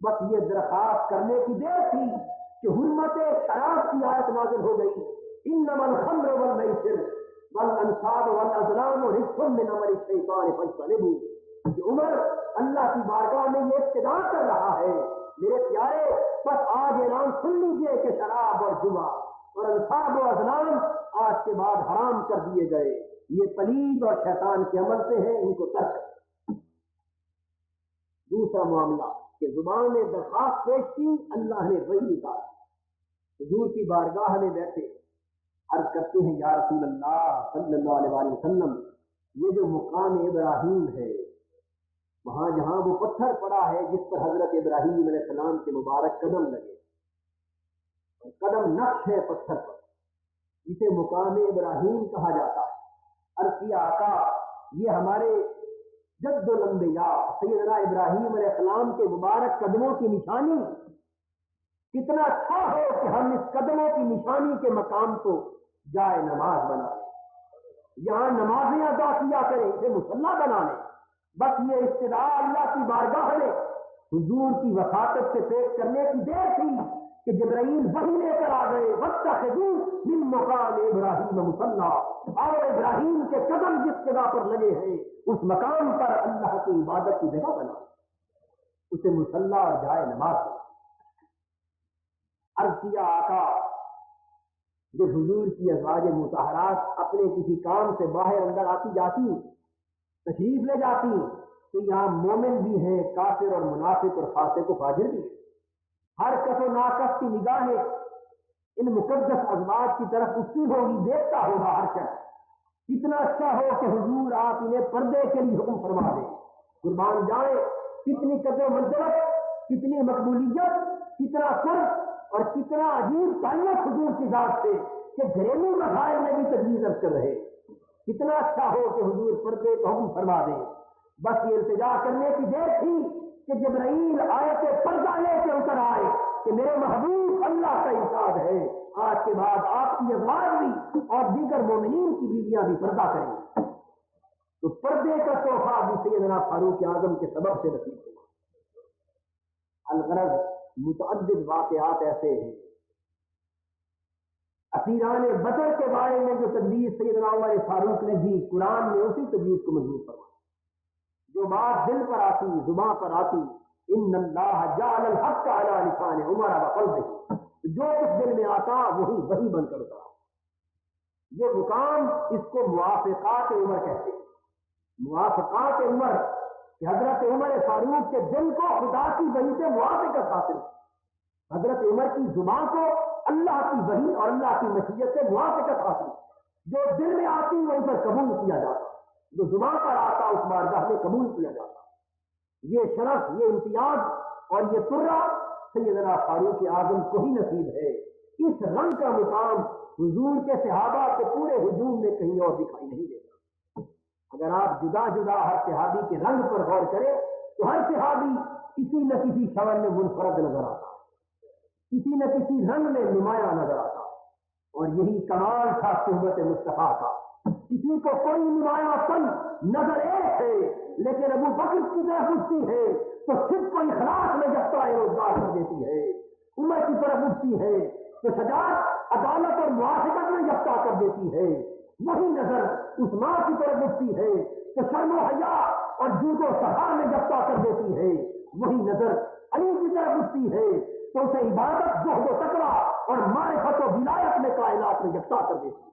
بس یہ درخواست کرنے کی دیر تھی کہ حرمت شراب کی آیت نازل ہو گئی، انما الخمر والمیسر والانصاب والازلام رجس من عمل الشیطان فاجتنبوہ، کہ عمر اللہ کی بارگاہ میں یہ ابتدا کر رہا ہے میرے پیارے، بس آج اعلان سن لیجیے کہ شراب اور جوا اور انصاب و ازلام آج کے بعد حرام کر دیے گئے، یہ پلید اور شیطان کے عمل سے ہیں، ان کو ترک کریں۔ دوسرا معاملہ کہ زبان نے درخواست پیش کی، اللہ نے وہی نکالا، حضور کی بارگاہ میں بیٹھے عرض کرتے ہیں یا رسول اللہ صلی اللہ علیہ وسلم، یہ جو مقام ابراہیم ہے، وہاں جہاں وہ پتھر پڑا ہے جس پر حضرت ابراہیم علیہ السلام کے مبارک قدم لگے، قدم نقش ہے پتھر پر، جسے مقام ابراہیم کہا جاتا ہے۔ عرض کیا آقا یہ ہمارے جد الانبیاء سیدنا ابراہیم علیہ السلام کے مبارک قدموں کی نشانی، کتنا اچھا ہو کہ ہم اس قدموں کی نشانی کے مقام کو جائے نماز بنا لیں، یہاں نمازیں ادا کیا کریں، اسے مصلی بنا لیں۔ بس یہ استدعا اللہ کی بارگاہ میں حضور کی وفاقت سے پیش کرنے کی دیر تھی کہ جبرائیل وحی لے کر آ گئے، وَاتَّخِذُوا مِن مَّقَامِ إِبْرَاهِيمَ مُصَلًّى، اور ابراہیم کے قدم جس جگہ پر لگے ہیں اس مقام پر اللہ کی عبادت کی جگہ بنا، اسے مصلی اور جائے نماز بنا۔ عرض کیا آقا جب حضور کی ازواج مطہرات اپنے کسی کام سے باہر اندر آتی جاتی، تشریف لے جاتی، تو یہاں مومن بھی ہیں، کافر اور منافق اور فاسق و فاجر بھی ہیں، ہر کس و ناکس کی نگاہیں ان مقدس ازواج کی طرف اٹھتی ہوگی، دیکھتا ہوگا ہر شخص۔ کتنا اچھا ہو کہ حضور آپ انہیں پردے کے لیے حکم فرما دیں، قربان جائیں، کتنی قدر و منزلت، کتنی مقبولیت، کتنا قرب اور کتنا عجیب تعلق حضور کی ذات سے کہ گھریلو مسائل میں بھی تجویز کر رہے۔ کتنا اچھا ہو کہ حضور پردے کا حکم فرما دیں۔ بس یہ التجا کرنے کی دیر تھی کہ جبرائیل آیت پردہ لے کے اتر آئے کہ میرے محبوب اللہ کا ارشاد ہے آج کے بعد آپ کی ازواج بھی اور دیگر مومنین کی بیویاں بھی پردہ کریں۔ تو پردے کا تحفہ بھی سیدنا فاروق اعظم کے سبب سے نصیب ہوا۔ الغرض متعدد واقعات ایسے ہیں۔ اسیران بدر کے بارے میں جو تجویز سیدنا عمر فاروق نے دی، قرآن نے اسی تجویز کو منظور فرمایا۔ جو بات دل پر آتی، زبان پر آتی، ان اللہ جعل الحق علی لسان عمر وقلبہ، جو کچھ دل میں آتا وہی بن کر اترا۔ یہ مقام اس کو موافقات عمر کہتے ہیں۔ موافقات عمر کہ حضرت عمر فاروق کے دل کو خدا کی وحی سے موافقت حاصل، حضرت عمر کی زبان کو اللہ کی وحی اور اللہ کی مشیت سے موافقت حاصل، جو دل میں آتی وہ ان پر قبول کیا جاتا، جو زبان پر آتا اس بارگاہ میں قبول کیا جاتا۔ یہ شرف، یہ امتیاز اور یہ ترہ سیدنا فاروق اعظم کو ہی نصیب ہے۔ اس رنگ کا مقام حضور کے صحابہ کو پورے ہجوم میں کہیں اور دکھائی نہیں دیتا۔ اگر آپ جدا جدا ہر صحابی کے رنگ پر غور کریں تو ہر صحابی کسی نہ کسی شان میں منفرد نظر آتا، کسی نہ کسی رنگ میں نمایاں نظر آتا، اور یہی کمال تھا صحبت مصطفیٰ کا۔ کسی کو کوئی نمایاں پن نظر ہے لیکن ابو بکر کی طرف اٹھتی ہے تو صدق و اخلاص میں جفتہ روزگار کر دیتی ہے، عمر کی طرف اٹھتی ہے تو شجاعت، عدالت اور موافقت میں جفتہ کر دیتی ہے، وہی نظر عثمان کی طرف اٹھتی ہے تو شرم و حیا اور جود و سخا میں جفتہ کر دیتی ہے، وہی نظر علی کی طرف اٹھتی ہے تو اسے عبادت، زہد و تقویٰ اور معرفت و ولایت میں کائنات میں یکساں کر دیتی ہے۔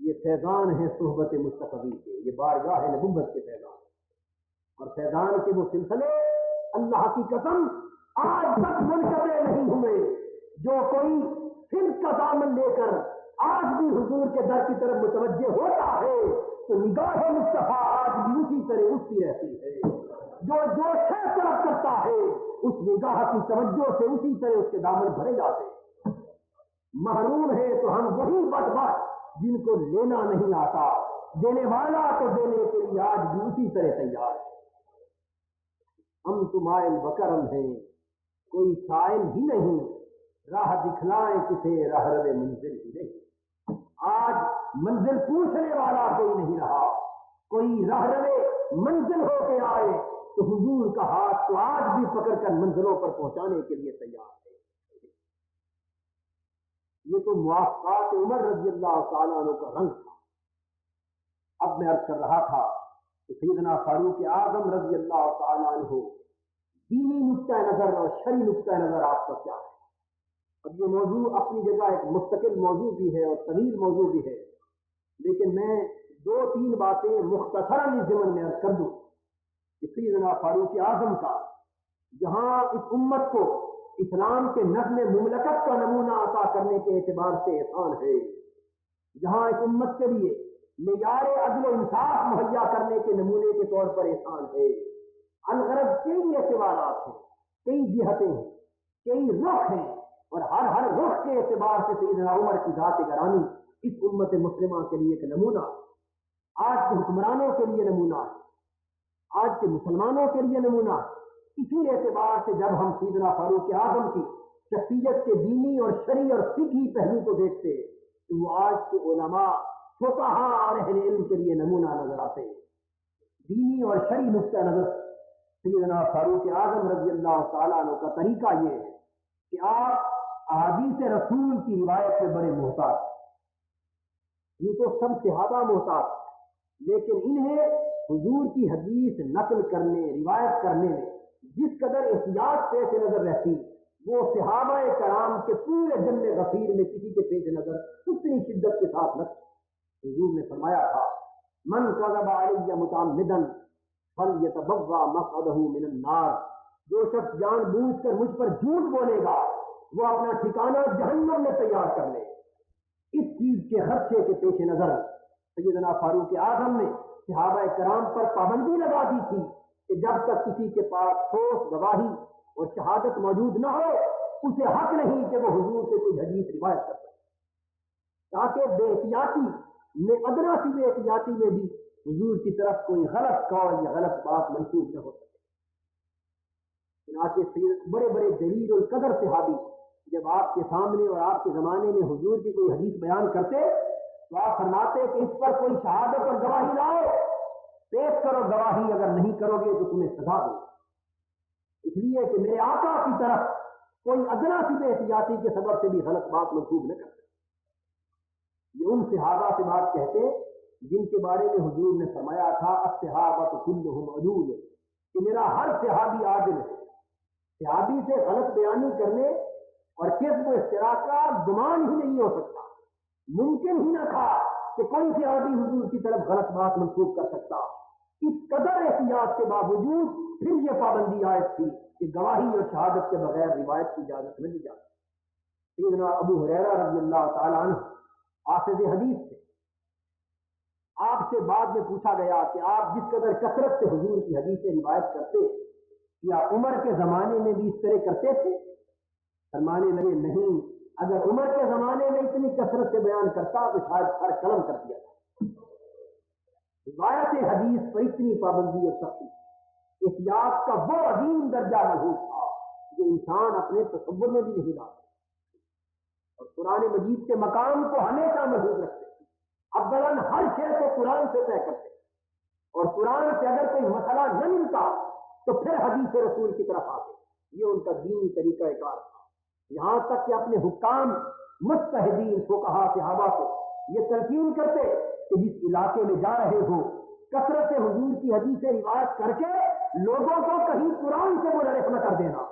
یہ فیضان ہے صحبت مصطفی کے، یہ بارگاہ نبوت کے فیضان، اور فیضان کے وہ سلسلے اللہ کی قسم آج تک منقطع نہیں ہوئے۔ جو کوئی صرف کا دامن لے کر آج بھی حضور کے در کی طرف متوجہ ہوتا ہے تو نگاہ مصطفیٰ آج بھی اسی طرح اٹھتی رہتی ہے۔ جو شے طلب کرتا ہے اس نگاہ کی توجہ سے اسی طرح اس کے دامن بھرے جاتے ہیں۔ محروم ہے تو ہم وہی بدبخت جن کو لینا نہیں آتا، دینے والا تو دینے کے لیے آج بھی اسی طرح تیار ہے۔ ہم تمائل بکرم ہیں، کوئی سائل ہی نہیں، راہ دکھلائیں کسے راہ رو منزل ہی نہیں۔ آج منزل پوچھنے والا کوئی نہیں رہا، کوئی راہ رو منزل ہو کے آئے تو حضور کا ہاتھ تو آج بھی پکڑ کر منزلوں پر پہنچانے کے لیے تیار ہے۔ یہ تو موافقات عمر رضی اللہ تعالیٰ عنہ کا رنگ تھا۔ اب میں عرض کر رہا تھا کہ سیدنا فاروق اعظم رضی اللہ تعالیٰ عنہ دینی نقطۂ نظر اور شرعی نقطۂ نظر آپ کا کیا ہے؟ اب یہ موضوع اپنی جگہ ایک مستقل موضوع بھی ہے اور طویل موضوع بھی ہے، لیکن میں 2-3 باتیں مختصراً اس ضمن میں عرض کر دوں کہ سیدنا فاروق اعظم کا جہاں اس امت کو اسلام کے نظم مملکت کا نمونہ عطا کرنے کے اعتبار سے احسان ہے، جہاں اس امت کے لیے معیار عدل و انصاف مہیا کرنے کے نمونے کے طور پر احسان ہے، الغرض کئی اعتبارات ہیں، کئی جہتیں ہیں، کئی رخ ہیں، اور ہر رخ کے اعتبار سے سیدنا عمر کی ذات گرامی اس امت مسلمہ کے لیے ایک نمونہ۔ آج کے حکمرانوں کے لیے نمونہ ہے، آج کے مسلمانوں کے لیے نمونہ ہے۔ اسی اعتبار سے جب ہم سیدنا فاروق اعظم کی شخصیت کے دینی اور شرعی اور فقہی پہلو کو دیکھتے ہیں تو وہ آج کے علماء، فقہا اور اہل علم کے لیے نمونہ نظر آتے ہیں۔ دینی اور شرعی نقطہ نظر سیدنا فاروق اعظم رضی اللہ تعالیٰ عنہ کا طریقہ یہ ہے کہ آپ احادیث رسول کی روایت سے بڑے محتاط، یہ تو سب صحابہ محتاط، لیکن انہیں حضور کی حدیث نقل کرنے، روایت کرنے میں جس قدر احتیاط پیش نظر رہتی، وہ صحابہ کرام کے پورے جم غفیر میں کسی کے پیش نظر اتنی شدت کے ساتھ نہ۔ حضور نے فرمایا تھا من کذب علی متعمدا فلیتبوأ مقعدہ من النار، جو شخص جان بوجھ کر مجھ پر جھوٹ بولے گا وہ اپنا ٹھکانہ جہنم میں تیار کر لے۔ اس چیز کے خدشے کے پیش نظر سیدنا فاروق اعظم نے صحابہ کرام پر پابندی لگا دی تھی کہ جب تک کسی کے پاس ٹھوس گواہی اور شہادت موجود نہ ہو اسے حق نہیں کہ وہ حضور سے کوئی حدیث روایت کر سکے، تاکہ بے احتیاطی میں ادنا سی بے احتیاطی میں بھی حضور کی طرف کوئی غلط قول یا غلط بات منسوخ نہ ہو سکے۔ چنانچہ بڑے بڑے جلیل القدر صحابی جب آپ کے سامنے اور آپ کے زمانے میں حضور کی کوئی حدیث بیان کرتے تو آپ فرماتے کہ اس پر کوئی شہادت اور گواہی لاؤ، پیش کرو گواہی، اگر نہیں کرو گے تو تمہیں سزا دو، اس لیے کہ میرے آقا کی طرف کوئی ادنا سی بے احتیاطی کے سبب سے بھی غلط بات منسوخ نہ کرتے۔ یہ ان صحابہ سے بات کہتے جن کے بارے میں حضور نے فرمایا تھا الصحابۃ کلھم عدول، کہ میرا ہر صحابی عادل ہے۔ صحابی سے غلط بیانی کرنے اور کذب و افتراء کا گمان ہی نہیں ہو سکتا، ممکن ہی نہ تھا کہ کوئی صحابی حضور کی طرف غلط بات منسوخ کر سکتا۔ اس قدر احتیاط کے باوجود پھر یہ پابندی عائد تھی کہ گواہی اور شہادت کے بغیر روایت کی اجازت نہ دی جاتی۔ سیدنا ابو ہریرہ رضی اللہ تعالیٰ عنہ حافظ حدیث تھے، آپ سے بعد میں پوچھا گیا کہ آپ جس قدر کثرت سے حضور کی حدیثیں روایت کرتے کیا عمر کے زمانے میں بھی اس طرح کرتے تھے؟ فرمانے لگے نہیں، اگر عمر کے زمانے میں اتنی کثرت سے بیان کرتا تو شاید ہر قلم کر دیا تھا۔ روایت حدیث پر اتنی پابندی اور سختی، احتیاط کا وہ عظیم درجہ موجود تھا جو انسان اپنے تصور میں بھی نہیں لا سکتا، اور قرآن مجید کے مقام کو ہمیشہ محفوظ رکھتے، اولاً ہر شے کو قرآن سے طے کرتے، اور قرآن سے اگر کوئی مسئلہ نہ ملتا تو پھر حدیث رسول کی طرف آتے۔ یہ ان کا دینی طریقہ کار تھا، یہاں تک کہ اپنے حکام، مجتہدین، فقہا، صحابہ کو یہ تلقین کرتے کہ جس علاقے میں جا رہے ہو کثرت سے حضور کی حدیثیں روایت کر کے لوگوں کو کہیں قرآن سے منحرف نہ کر دینا،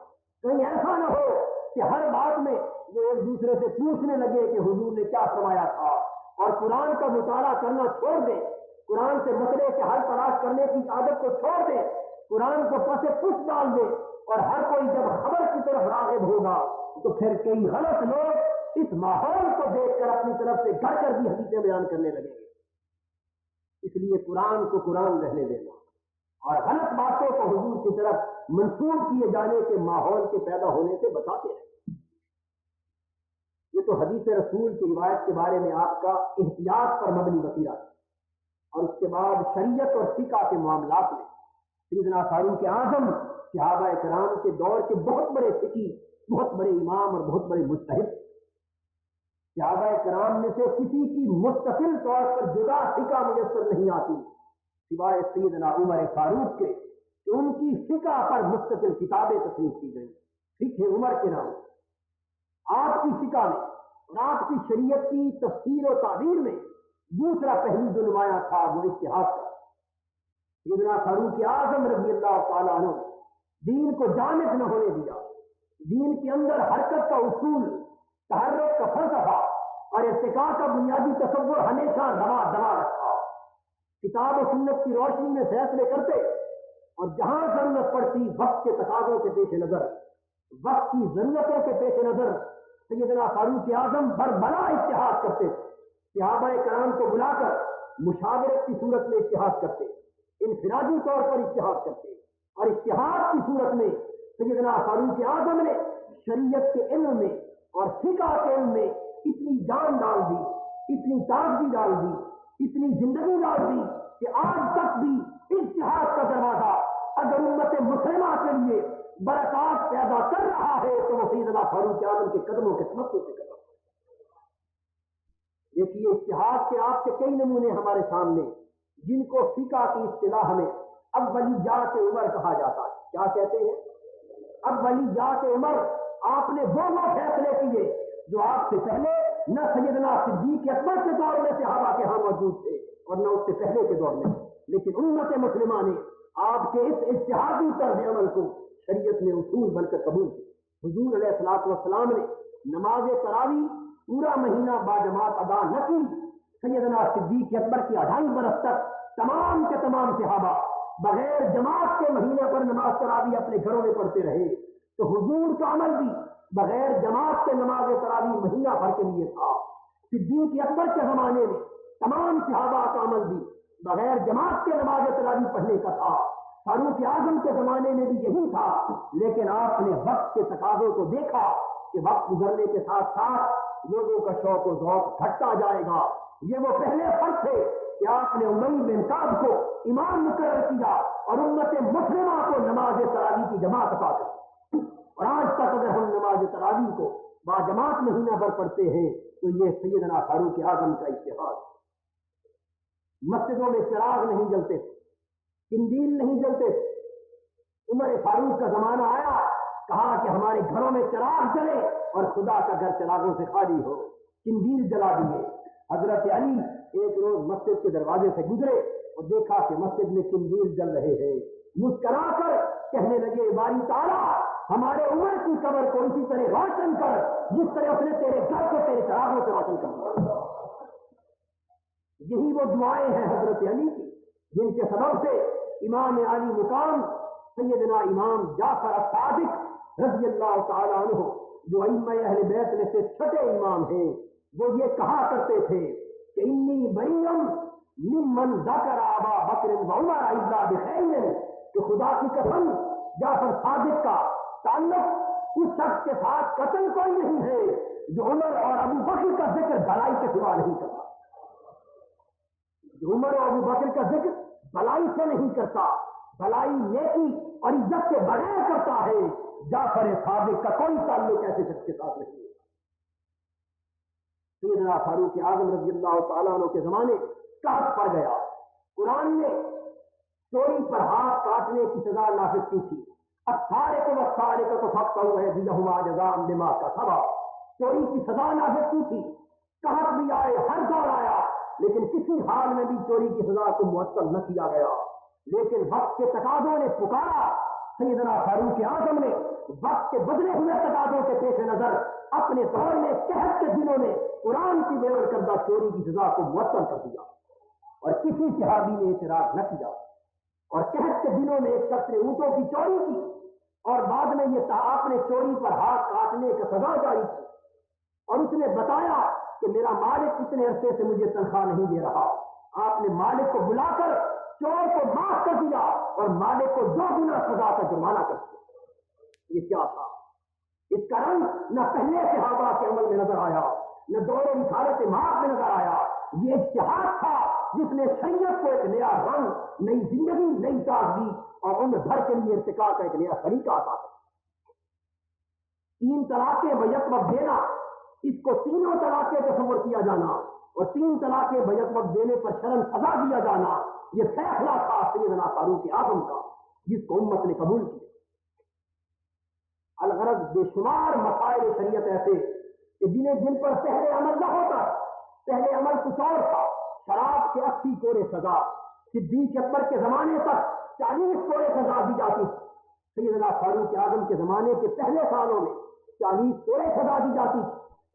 کہیں ایسا نہ ہو کہ ہر بات میں وہ ایک دوسرے سے پوچھنے لگے کہ حضور نے کیا فرمایا تھا، اور قرآن کا مطالعہ کرنا چھوڑ دیں، قرآن سے مسئلے کے حل تلاش کرنے کی عادت کو چھوڑ دیں، قرآن کو پس پش ڈال دیں، اور ہر کوئی جب خبر کی طرف راغب ہوگا تو پھر کئی غلط لوگ اس ماحول کو دیکھ کر اپنی طرف سے گھر کر بھی حدیثیں بیان کرنے لگیں گے۔ اس لیے قرآن کو قرآن رہنے دینا اور غلط باتوں کو حضور کی طرف منسوخ کیے جانے کے ماحول کے پیدا ہونے سے بچاتے ہیں۔ یہ تو حدیث رسول کی روایت کے بارے میں آپ کا احتیاط پر مبنی وسیلہ ہے، اور اس کے بعد شریعت اور فقہ کے معاملات میں سیدنا فاروق اعظم صحابہ کرام کے دور کے بہت بڑے فقی، بہت بڑے امام اور بہت بڑے مجتہد۔ صحابہ کرام میں سے کسی کی مستقل طور پر جدا فقہ میسر نہیں آتی سوائے سیدنا عمر فاروق کے، کہ ان کی فقہ پر مستقل کتابیں تصنیف کی گئی، فقہ عمر کے نام۔ آپ کی فقہ میں اور آپ کی شریعت کی تفسیر و تعبیر میں دوسرا پہلو جو نمایاں تھا وہ اجتہاد کا۔ سیدنا فاروق اعظم رضی اللہ تعالیٰ عنہ دین کو جامد نہ ہونے دیا، دین کے اندر حرکت کا اصول، تحرک کا فلسفہ اور ارتقاء کا بنیادی تصور ہمیشہ دما رکھا، کتاب و سنت کی روشنی میں فیصلے کرتے، اور جہاں ضرورت پڑتی وقت کے تقاضوں کے پیش نظر، وقت کی ضرورتوں کے پیش نظر سیدنا فاروق اعظم بربلا اجتہاد کرتے، صحابہ کرام کو بلا کر مشاورت کی صورت میں اجتہاد کرتے، انفرادی طور پر اجتہاد کرتے، اور اجتہاد کی صورت میں سیدنا فاروق اعظم نے شریعت کے علم میں اور فقہ کے علم میں اتنی جان ڈال دی، اتنی تازگی ڈال دی، اتنی زندگی ڈال دی کہ آج تک بھی اجتہاد کا دروازہ اگر امت مسلمہ کے لیے برکات پیدا کر رہا ہے تو وہ سیدنا فاروق اعظم کے قدموں کے تمکن سے قدم. دیکھیے اجتہاد کے آپ کے کئی نمونے ہمارے سامنے، جن کو فقہ کی اصطلاح میں اولیات عمر کہا جاتا ہے. کیا کہتے ہیں؟ اولیات عمر. آپ نے وہ فیصلے کیے جو آپ سے پہلے نہ سیدنا صدیق اکبر کے دور میں صحابہ کے ہاں موجود تھے اور نہ اس سے پہلے کے دور میں، لیکن امت مسلمہ نے آپ کے اس اجتہادی طرز عمل کو شریعت میں اصول بن کر قبول کیا. حضور علیہ الصلوۃ والسلام نے نماز تراویح پورا مہینہ باجماعت ادا نہ کی. سیدنا صدیق اکبر کی 2.5 برس تک تمام کے تمام صحابہ بغیر جماعت کے مہینے پر نماز تراویح اپنے گھروں میں پڑھتے رہے. تو حضور کا عمل بھی بغیر جماعت کے نماز تراویح مہینہ بھر کے لیے تھا. صدیق اکبر کے زمانے میں تمام صحابہ کا عمل بھی بغیر جماعت کے نماز تراویح پڑھنے کا تھا. فاروق اعظم کے زمانے میں بھی یہی تھا، لیکن آپ نے وقت کے تقاضوں کو دیکھا کہ وقت گزرنے کے ساتھ ساتھ لوگوں کا شوق و ذوق گھٹتا جائے گا. یہ وہ پہلے فرق تھے کہ آپ نے امی بن کعب کو امام مقرر کیا اور امت مسلمہ کو نماز تراویح کی جماعت عطا کر. اور آج تک اگر ہم نماز تراویح کو باجماعت مہینہ بھر پڑھتے ہیں تو یہ سیدنا فاروق اعظم کا اجتہاد. مسجدوں میں چراغ نہیں جلتے تھے، قندیل نہیں جلتے تھے. عمر فاروق کا زمانہ آیا، کہا کہ ہمارے گھروں میں چراغ جلے اور خدا کا گھر چراغوں سے خالی ہو. قندیل جلا دیے. حضرت علی ایک روز مسجد کے دروازے سے گزرے اور دیکھا کہ مسجد میں قندیل جل رہے ہیں. مسکرا کر کہنے لگے باری تعالیٰ ہمارے عمر کی قبر کو اسی طرح روشن کر جس طرح اس نے تیرے گھر کو تیرے چراغوں سے روشن کر دیا. یہی وہ دعائیں ہیں حضرت علی کی جن کے سبب سے امام علی مقام سیدنا امام جعفر الصادق رضی اللہ تعالیٰ عنہ جو ائمہ اہل بیت میں سے چھٹے امام ہیں، وہ یہ کہا کرتے تھے کہ انی بریم ممن ذکر ابا بکر و عمر الا بخیر، کہ خدا کی قسم جعفر صادق کا تعلق اس شخص کے ساتھ قتل کوئی نہیں ہے جو عمر اور ابو بکر کا ذکر بھلائی کے سوا نہیں کرتا. جو عمر اور ابو بکر کا ذکر بھلائی سے نہیں کرتا، بھلائی نیکی اور عزت کے بغیر کرتا ہے. جعفر صادق کا کوئی تعلق ایسے شخص کے ساتھ نہیں ہے. سیدنا فاروق اعظم رضی اللہ تعالیٰ عنہ کے زمانے قحط پڑ گیا. قرآن نے چوری پر ہاتھ کاٹنے کی سزا نافذ کی تھی. السارق والسارقۃ فاقطعوا ایدیہما جزاء بما کسبا. چوری کی سزا نافذ کی تھی. قحط بھی آئے، ہر دور آیا، لیکن کسی حال میں بھی چوری کی سزا کو معطل نہ کیا گیا. لیکن وقت کے تقاضوں نے پکارا. سیدنا فاروق اعظم نے وقت کے بدلے ہوئے تقاضوں کے پیش نظر اپنے دور میں قحط کے دنوں میں قرآن کی بیان کردہ چوری کی سزا کو معطل کر دیا اور کسی صحابی نے اعتراض نہ کیا. اور قحط کے دنوں میں ایک شخص نے اونٹوں کی چوری کی اور بعد میں یہ آپ نے چوری پر ہاتھ کاٹنے کا سزا جاری کی اور اس نے بتایا کہ میرا مالک اتنے عرصے سے مجھے تنخواہ نہیں دے رہا. آپ نے مالک کو بلا کر چور کو معاف کر دیا اور مالک کو 2 گنا سزا کا جرمانہ کر دیا. یہ کیا تھا؟ اس کا رنگ نہ پہلے صحابہ کے عمل میں نظر آیا، نہ دور رسالت مآب میں نظر آیا. یہ اجتہاد تھا جس نے شریعت کو ایک نیا رنگ، نئی زندگی، نئی تازگی اور عمر بھر کے لیے ارتقاء کا ایک نیا طریقہ عطا کیا. 3 طلاقیں بیک وقت دینا، اس کو 3 طلاقیں تصور کیا جانا اور 3 طلاقیں بیک وقت دینے پر شرم سزا دیا جانا، یہ فیصلہ تھا سیدنا فاروق اعظم کا جس کو امت نے قبول کیا. الغرض بے شمار مسائل شریعت ایسے کہ جن پر پہلے عمل نہ ہوتا. پہلے عمل کچھ اور تھا. شراب کے 80 کوڑے سزا، صدیق اکبر کے زمانے تک 40 کوڑے سزا دی جاتی. سیدنا فاروق اعظم کے زمانے کے پہلے سالوں میں 40 کوڑے سزا دی جاتی.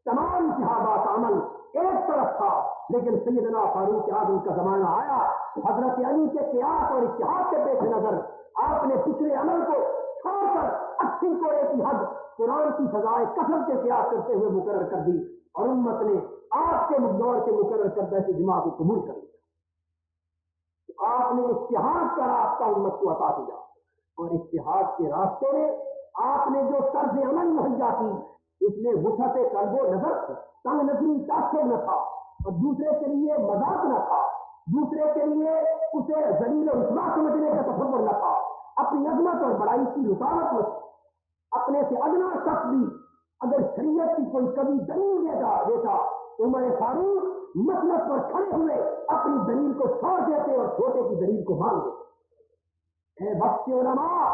تمام صحابہ کا عمل ایک طرف تھا، لیکن سیدنا فاروق اعظم کا زمانہ آیا. حضرت علی کے قیاس اور اتحاد کے پیش نظر آپ نے پچھلے عمل کو چھوڑ کر 80 کوڑے کی حد قرآن کی سزائے قتل کے قیاس کرتے ہوئے مقرر کر دی اور امت نے آپ کے دور کے مقرر کردہ اجماع کو قبول کر لیا. آپ نے اتحاد کا راستہ امت کو عطا کیا اور اتحاد کے راستے میں آپ نے جو طرز عمل مہیا کی اس میں وسعت قلب و نظر، تنگ نظری تاثر نہ تھا اور دوسرے کے لیے مذاق نہ تھا. دوسرے کے لیے اسے ذلیل و رسوا سمجھنے کا تصور نہ تھا، اپنی عظمت اور بڑائی کی رکاوٹ نہ تھی۔ اپنے سے ادنا شخص بھی اگر شریعت کی کوئی کبھی دلیل دیتا عمر فاروق مسلک پر کھڑے ہوئے اپنی دلیل کو چھوڑ دیتے اور چھوٹے کی دلیل کو مان دیتے۔ اے وقت کے علماء،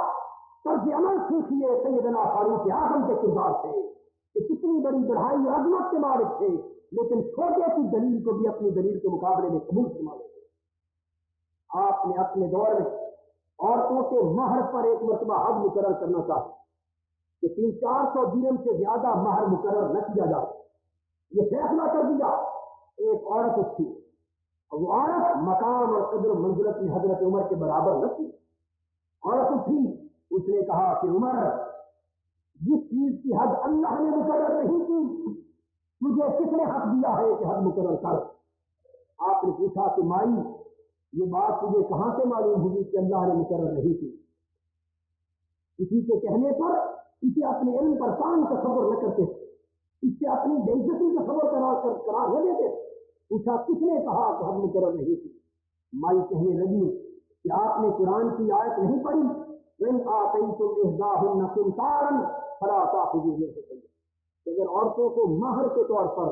طرز عمل سیکھیے سیدنا فاروق اعظم کے کردار سے کہ کتنی بڑی بڑھائی اور عظمت کے مالک تھے، لیکن چھوٹے کی دلیل کو بھی اپنی دلیل کے مقابلے میں قبول فرما لیتے۔ آپ نے اپنے دور میں عورتوں کے مہر پر ایک مرتبہ حد مقرر کرنا چاہتے کہ 300-400 درہم سے زیادہ مہر مقرر نہ کیا جائے۔ یہ فیصلہ کر دیا۔ ایک عورت اٹھی، وہ عورت مقام اور قدر و منزلت میں حضرت عمر کے برابر نہ تھی۔ عورت اٹھی، اس نے کہا کہ عمر، جس چیز کی حد اللہ نے مقرر نہیں کی مجھے کس نے حق دیا ہے کہ حد مقرر کر؟ آپ نے پوچھا کہ مائی، یہ بات تجھے کہاں سے معلوم ہوئی کہ اللہ نے مقرر نہیں کی؟ کسی کے کہنے پر اسے اپنے علم پر کام تصور نہ کرتے، اس سے اپنی بے عزتی تصور قرار نہ دیتے۔ پوچھا کس نے کہا کہ حد مقرر نہیں کی؟ مائی کہنے لگی کہ آپ نے قرآن کی آیت نہیں پڑھی، وَإِنْ آتَيْتُمْ إِحْدَاهُنَّ قِنْطَارًا فَلَا تَأْخُذُوا مِنْهُ شَيْئًا۔ اگر عورتوں کو مہر کے طور پر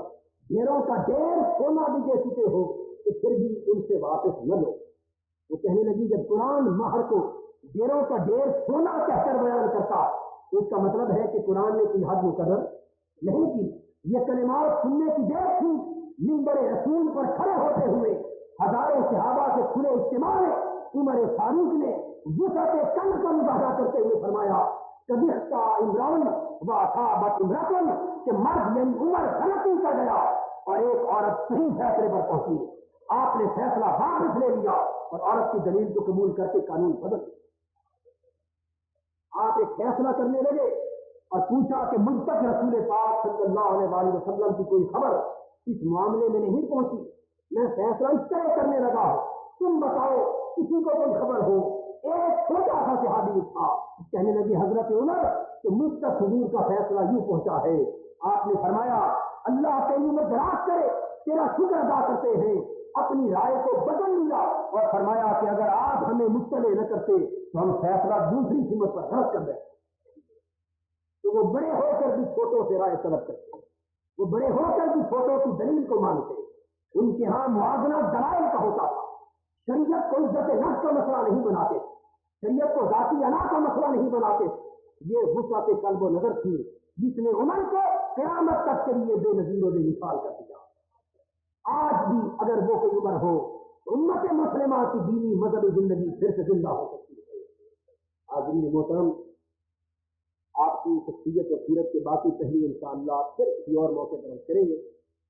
ڈھیروں کا ڈھیر سونا بھی دے چکے ہو تو پھر بھی ان سے واپس نہ لو۔ وہ کہنے لگی جب قرآن مہر کو ڈھیروں کا ڈھیر سونا کہہ کر بیان کرتا تو اس کا مطلب ہے کہ قرآن نے کوئی حد مقرر نہیں کی۔ یہ کلمات سننے کی دیر تھی، منبر رسول پر کھڑے ہوتے ہوئے ہزاروں صحابہ کے کھلے اجتماع میں عمر فاروق نے وسعت کن کا مظاہرہ کرتے ہوئے فرمایا کبھی عمران و اصابت امرأۃ کہ مرد یعنی عمر غلطی کر گیا اور ایک عورت صحیح فیصلے پر پہنچی۔ آپ نے فیصلہ واپس لے لیا اور عورت کی دلیل کو قبول کر کے قانون بدل دیا۔ آپ ایک فیصلہ کرنے لگے اور پوچھا کہ مجھ تک رسول پاک صلی اللہ علیہ وسلم کی کوئی خبر اس معاملے میں نہیں پہنچی، میں فیصلہ اس طرح کرنے لگا ہوں، تم بتاؤ کسی کو کوئی خبر ہو۔ ایک چھوٹا سا صحابی تھا، کہنے لگی حضرت عمر کہ مجھ تک حضور کا فیصلہ یوں پہنچا ہے۔ آپ نے فرمایا اللہ تیری عمر دراز کرے، تیرا شکر ادا کرتے ہیں، اپنی رائے کو بدل لیا اور فرمایا کہ اگر آپ ہمیں مطلع نہ کرتے تو ہم فیصلہ دوسری سمت پر رد کر دیتے۔ تو وہ بڑے ہو کر بھی چھوٹوں سے رائے طلب کرتے، وہ بڑے ہو کر بھی چھوٹوں کی دلیل کو مانتے۔ ان کے ہاں موازنہ دلائل کا ہوتا تھا، شریعت کو عزت نفس کا مسئلہ نہیں بناتے، شریعت کو ذاتی انا کا مسئلہ نہیں بناتے۔ یہ وسعت قلب و نظر تھی جس نے عمر کو قیامت تک کے لیے بے نظیر و بے مثال کر دیا۔ آج بھی اگر وہ کوئی عمر ہو تو امت مسلمہ کی دینی مذہبی زندگی پھر سے زندہ ہو سکتی ہے۔ حاضرین محترم، آپ کی شخصیت اور سیرت کے باقی پہلو انشاءاللہ پھر کسی اور موقع پر ہم کریں گے۔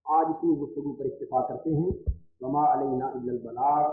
آج اتنی گفتگو پر اکتفا کرتے ہیں۔ وما علینا الا البلاغ۔